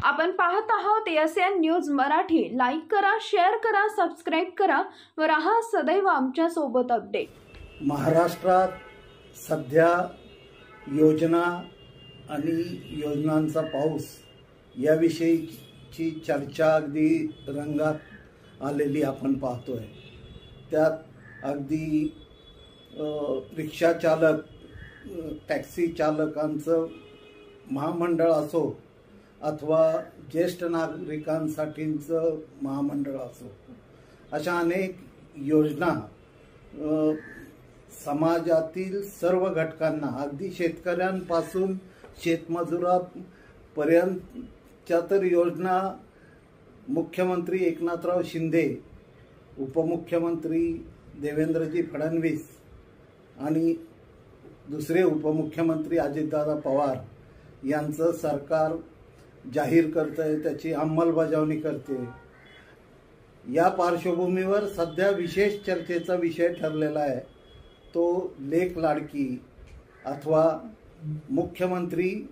आपण पाहत आहोत एएसएन न्यूज मराठी। लाईक करा, शेअर करा, सबस्क्राइब करा व रहा सदैव आमच्या सोबत अपडेट। महाराष्ट्रात सध्या योजना आणि योजनांचा पाऊस याविषयीची चर्चा अगदी रंगात आलेली आपण पाहतोय। त्यात अगदी रिक्षा चालक, टॅक्सी चालकांचं महामंडळ असो अथवा ज्येष्ठ नागरिकांसाठीचं महामंडळ असो, अशा अनेक योजना समाजातील सर्व घटकांना, अगदी शेतकऱ्यांपासून शेतमजुरापर्यंतच्या तर योजना मुख्यमंत्री एकनाथराव शिंदे, उपमुख्यमंत्री देवेंद्रजी फडणवीस आणि दुसरे उपमुख्यमंत्री अजितदादा पवार यांचं सरकार जाहीर करतंय, त्याची अंमलबजावणी करते। या पार्श्वभूमीवर सध्या विशेष चर्चेचा विषय ठरलेला आहे तो लेक लाडकी अथवा मुख्यमंत्री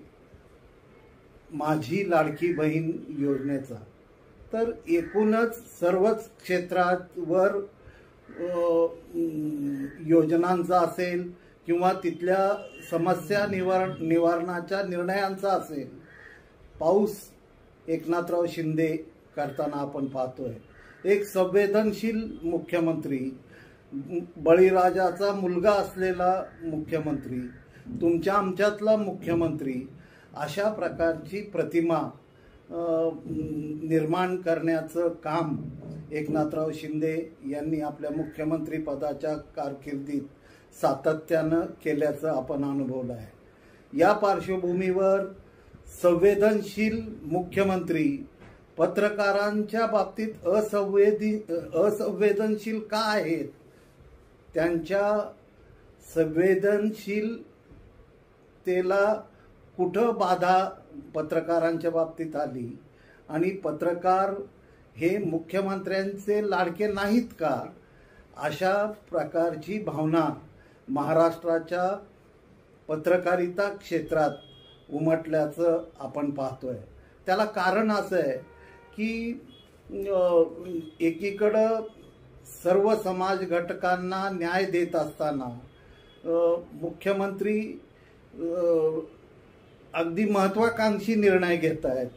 माझी लाडकी बहीण योजनेचा। तर एकूणच सर्वच क्षेत्रावर योजनांचा असेल किंवा तिथल्या समस्या निवारणाच्या निर्णयांचा असेल, पाऊस एकनाथराव शिंदे करताना आपण पाहतोय। एक संवेदनशील मुख्यमंत्री, बळीराजाचा मुलगा असलेला मुख्यमंत्री, तुमच्या आमच्यातला मुख्यमंत्री, अशा प्रकारची प्रतिमा निर्माण करण्याचं काम एकनाथराव शिंदे यांनी आपल्या मुख्यमंत्री पदाच्या कारकिर्दीत सातत्यानं केल्याचं आपण अनुभवलं आहे। या पार्श्वभूमीवर संवेदनशील मुख्यमंत्री पत्रकारांच्या बाबतीत असंवेदनशील का आहेत? त्यांच्या संवेदनशीलतेला कुठं बाधा पत्रकारांच्या बाबतीत आली आणि पत्रकार हे मुख्यमंत्र्यांचे लाडके नाहीत का? अशा प्रकारची भावना महाराष्ट्राच्या पत्रकारिता क्षेत्रात उमटल्याचं आपण पाहतोय। त्याला कारण असं आहे की एकीकडं सर्व समाज घटकांना न्याय देत असताना मुख्यमंत्री अगदी महत्त्वाकांक्षी निर्णय घेत आहेत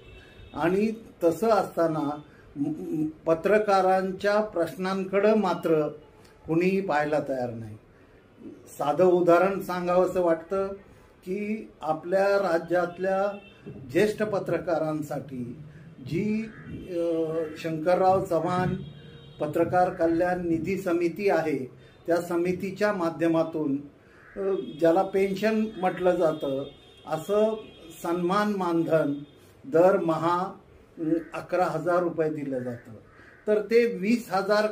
आणि तसं असताना पत्रकारांच्या प्रश्नांकडे मात्र कुणीही पाहायला तयार नाही। साधं उदाहरण सांगावंसं वाटतं की आपल्या राज्यातल्या ज्येष्ठ पत्रकारांसाठी जी शंकरराव चव्हाण पत्रकार कल्याण निधी समिती आहे, त्या समितीच्या माध्यमातून ज्याला पेन्शन म्हटलं जातं, असं सन्मान मानधन दरमहा 11,000 रुपये दिलं जातं। तर ते 20,000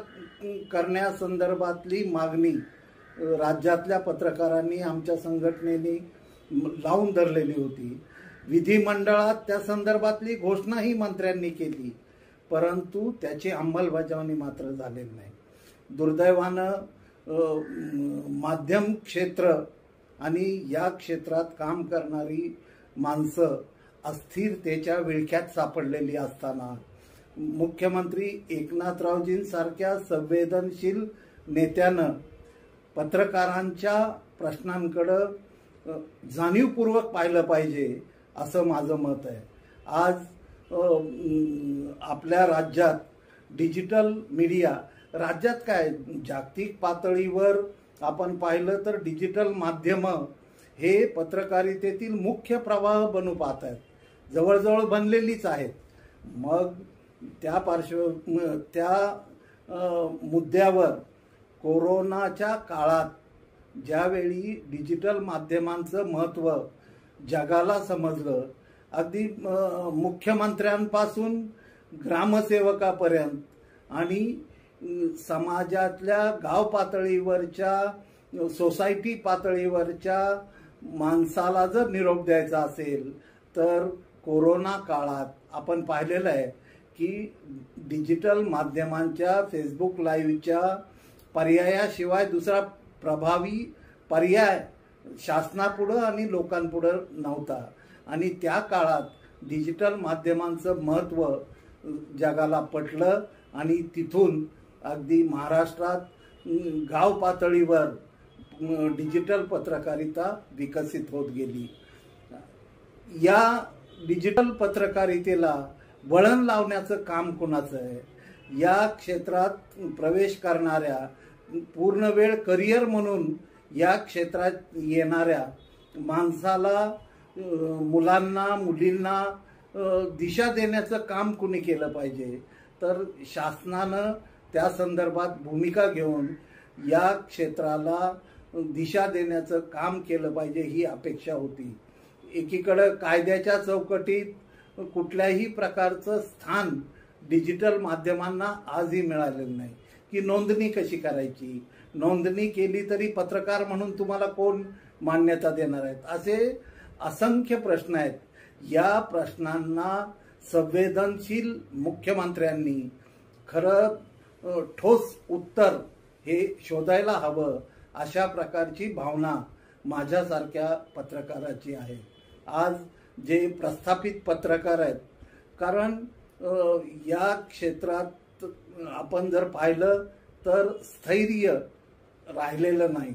करण्यासंदर्भातली मागणी राज्यातल्या पत्रकारांनी, आमच्या संघटनेने लावून धरलेली होती। विधिमंडळात त्या संदर्भातली घोषणाही मंत्र्यांनी केली, परंतु त्याची अंमलबजावणी मात्र झालेली नाही। दुर्दैवानं माध्यम क्षेत्र आणि या क्षेत्रात काम करणारी माणसं अस्थिरतेच्या विळख्यात सापडलेली असताना मुख्यमंत्री एकनाथरावजींसारख्या संवेदनशील नेत्यानं पत्रकारांच्या प्रश्नांकडं जाणीवपूर्वक पाहिलं पाहिजे असं माझं मत आहे। आज आपल्या राज्यात डिजिटल मीडिया, राज्यात काय जागतिक पातळीवर आपण पाहिलं तर डिजिटल माध्यमं हे पत्रकारितेतील मुख्य प्रवाह बनू पाहत आहेत, जवळजवळ बनलेलीच आहेत। मग त्या मुद्द्यावर कोरोनाच्या काळात ज्यावेळी डिजिटल माध्यमांचं महत्त्व जगाला समजलं, अगदी मुख्यमंत्र्यांपासून ग्रामसेवकापर्यंत आणि समाजातल्या गाव पातळीवरच्या, सोसायटी पातळीवरच्या माणसाला जर निरोप द्यायचा असेल तर कोरोना काळात आपण पाहिलेलं आहे की डिजिटल माध्यमांच्या, फेसबुक लाईव्हच्या पर्यायाशिवाय दुसरा प्रभावी पर्याय शासनापुढं आणि लोकांपुढं नव्हता। आणि त्या काळात डिजिटल माध्यमांचं महत्त्व जगाला पटलं आणि तिथून अगदी महाराष्ट्रात गाव पातळीवर डिजिटल पत्रकारिता विकसित होत गेली. या डिजिटल पत्रकारितेला वळण लावण्याचं काम कोणाचं आहे? या क्षेत्रात प्रवेश करणाऱ्या, पूर्ण वेळ करिअर म्हणून या क्षेत्रात येणाऱ्या माणसाला, मुलांना, मुलींना दिशा देण्याचं काम कुणी केलं पाहिजे? तर शासनानं त्या संदर्भात भूमिका घेऊन या क्षेत्राला दिशा देण्याचं काम केलं पाहिजे, ही अपेक्षा होती. एकीकडं कायद्याच्या चौकटीत कुठल्याही प्रकारचं स्थान डिजिटल माध्यमांना आजही मिळालेलं नाही. की नोंदणी कशी करायची, नोंदणी केली तरी पत्रकार म्हणून तुम्हाला कोण मान्यता देणार आहेत, असे असंख्य प्रश्न आहेत. या प्रश्नांना संवेदनशील मुख्यमंत्र्यांनी खरं ठोस उत्तर हे शोधायला हवं, अशा प्रकारची भावना माझ्यासारख्या पत्रकाराची आहे. आज जे प्रस्थापित पत्रकार आहेत, कारण या क्षेत्रात आपण जर पाहिलं तर स्थैर्य राहिलेलं नाही.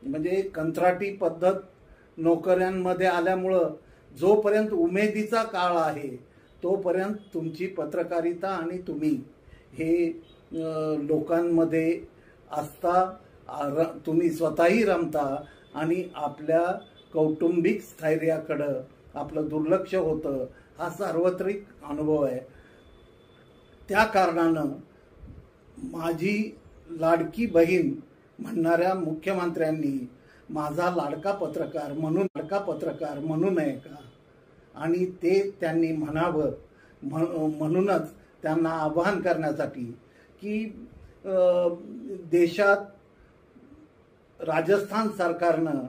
म्हणजे कंत्राटी पद्धत नोकऱ्यांमध्ये आल्यामुळं जोपर्यंत उमेदीचा काळ आहे तोपर्यंत तुमची पत्रकारिता आणि तुम्ही हे लोकांमध्ये असता, तुम्ही स्वतःही रमता आणि आपल्या कौटुंबिक स्थैर्याकडं आपलं दुर्लक्ष होतं, हा सार्वत्रिक अनुभव आहे. त्या कारणानं माझी लाडकी बहीण म्हणणाऱ्या मुख्यमंत्र्यांनी माझा लाडका पत्रकार म्हणू नये का? आणि ते त्यांनी म्हणावं. म्हणूनच त्यांना आवाहन करण्यासाठी की देशात राजस्थान सरकारनं